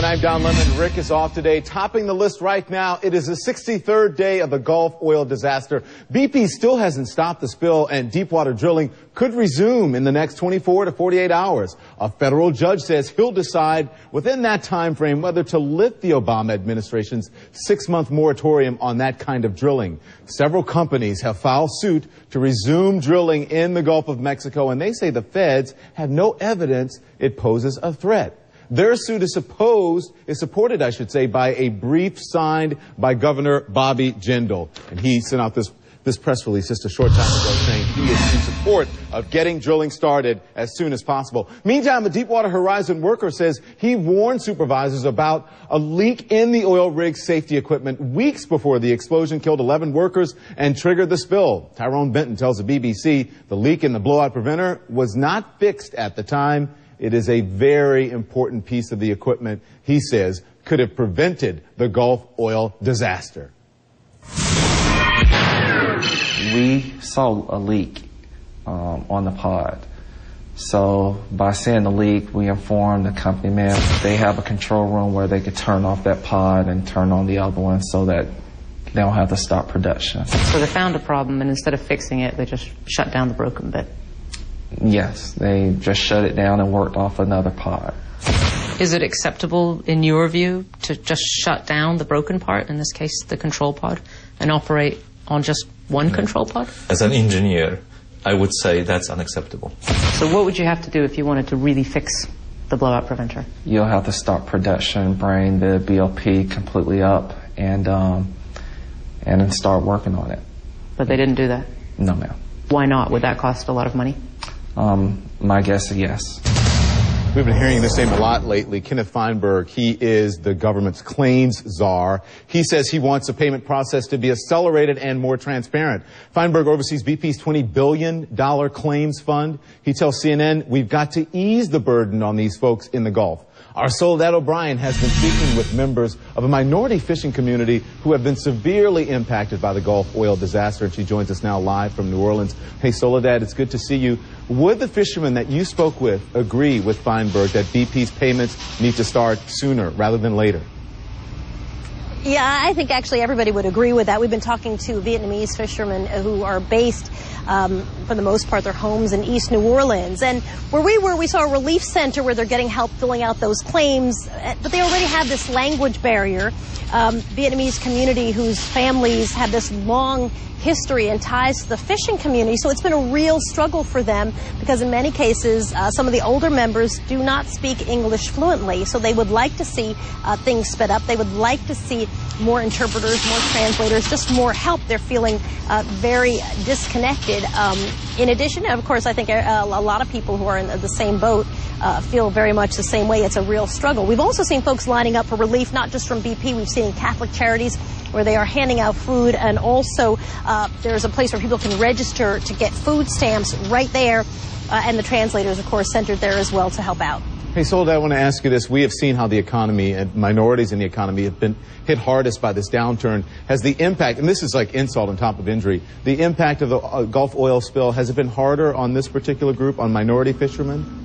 everyone. I'm Don Lemon. Rick is off today. Topping the list right now, it is the 63rd day of the Gulf oil disaster. BP still hasn't stopped the spill, and deepwater drilling could resume in the next 24 to 48 hours. A federal judge says he'll decide within that time frame whether to lift the Obama administration's 6-month moratorium on that kind of drilling. Several companies have filed suit to resume drilling in the Gulf of Mexico, and they say the feds have no evidence it poses a threat. Their suit is supported, I should say, by a brief signed by Governor Bobby Jindal. And he sent out this press release just a short time ago saying he is in support of getting drilling started as soon as possible. Meantime, the Deepwater Horizon worker says he warned supervisors about a leak in the oil rig's safety equipment weeks before the explosion killed 11 workers and triggered the spill. Tyrone Benton tells the BBC the leak in the blowout preventer was not fixed at the time. It is a very important piece of the equipment, he says, could have prevented the Gulf oil disaster. We saw a leak on the pod. So by seeing the leak, we informed the company man they have a control room where they could turn off that pod and turn on the other one so that they don't have to stop production. So they found a problem, and instead of fixing it, they just shut down the broken bit. Yes, they just shut it down and worked off another pod. Is it acceptable, in your view, to just shut down the broken part, in this case the control pod, and operate on just one control pod? As an engineer, I would say that's unacceptable. So what would you have to do if you wanted to really fix the blowout preventer? You'll have to stop production, bring the BOP completely up, and then start working on it. But they didn't do that? No, ma'am. Why not? Would that cost a lot of money? My guess is yes. We've been hearing this name a lot lately. Kenneth Feinberg, he is the government's claims czar. He says he wants the payment process to be accelerated and more transparent. Feinberg oversees BP's $20 billion claims fund. He tells CNN, we've got to ease the burden on these folks in the Gulf. Our Soledad O'Brien has been speaking with members of a minority fishing community who have been severely impacted by the Gulf oil disaster, and she joins us now live from New Orleans. Hey, Soledad, it's good to see you. Would the fishermen that you spoke with agree with Feinberg that BP's payments need to start sooner rather than later? Yeah, I think actually everybody would agree with that. We've been talking to Vietnamese fishermen who are based, for the most part, their homes in East New Orleans. And where we were, we saw a relief center where they're getting help filling out those claims. But they already have this language barrier. Vietnamese community whose families have this long history and ties to the fishing community. So it's been a real struggle for them because in many cases, some of the older members do not speak English fluently. So they would like to see things sped up. They would like to see more interpreters, more translators, just more help. They're feeling very disconnected. In addition, of course, I think a lot of people who are in the same boat feel very much the same way. It's a real struggle. We've also seen folks lining up for relief, not just from BP. We've seen Catholic Charities where they are handing out food, and also there's a place where people can register to get food stamps right there, and the translators, of course, centered there as well to help out. Hey, Soledad, I want to ask you this. We have seen how the economy and minorities in the economy have been hit hardest by this downturn. Has the impact, and this is like insult on top of injury, the impact of the Gulf oil spill, has it been harder on this particular group, on minority fishermen?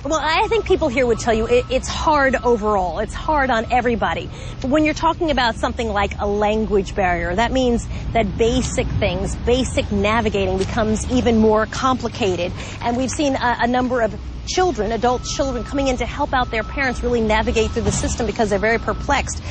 Well, I think people here would tell you it's hard overall. It's hard on everybody. But when you're talking about something like a language barrier, that means that basic things, basic navigating becomes even more complicated. And we've seen a number of children, adult children, coming in to help out their parents really navigate through the system because they're very perplexed.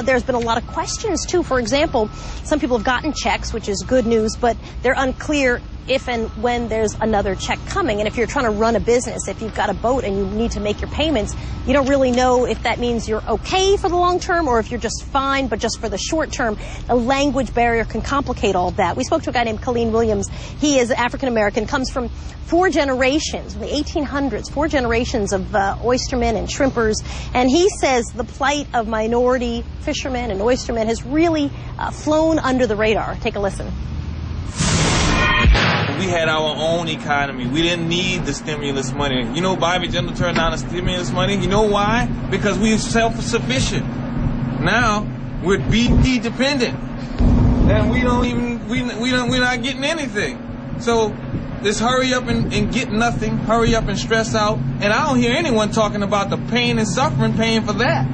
There's been a lot of questions, too. For example, some people have gotten checks, which is good news, but they're unclear if and when there's another check coming. And if you're trying to run a business, if you've got a boat and you need to make your payments, you don't really know if that means you're okay for the long term or if you're just fine, but just for the short term. A language barrier can complicate all of that. We spoke to a guy named Colleen Williams. He is African-American, comes from 4 generations, from the 1800s, 4 generations of oystermen and shrimpers. And he says the plight of minority fishermen and oystermen has really flown under the radar. Take a listen. We had our own economy. We didn't need the stimulus money. You know, Bobby Jindal turned down the stimulus money. You know why? Because we're self-sufficient. Now we're BP dependent, and we're not getting anything. So this hurry up and get nothing, hurry up and stress out, and I don't hear anyone talking about the pain and suffering paying for that.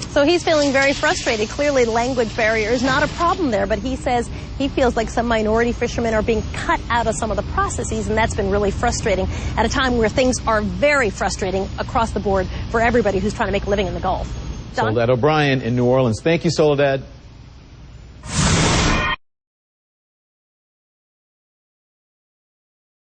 So he's feeling very frustrated. Clearly, language barrier is not a problem there, but he says he feels like some minority fishermen are being cut out of some of the processes, and that's been really frustrating at a time where things are very frustrating across the board for everybody who's trying to make a living in the Gulf. Don? Soledad O'Brien in New Orleans. Thank you, Soledad.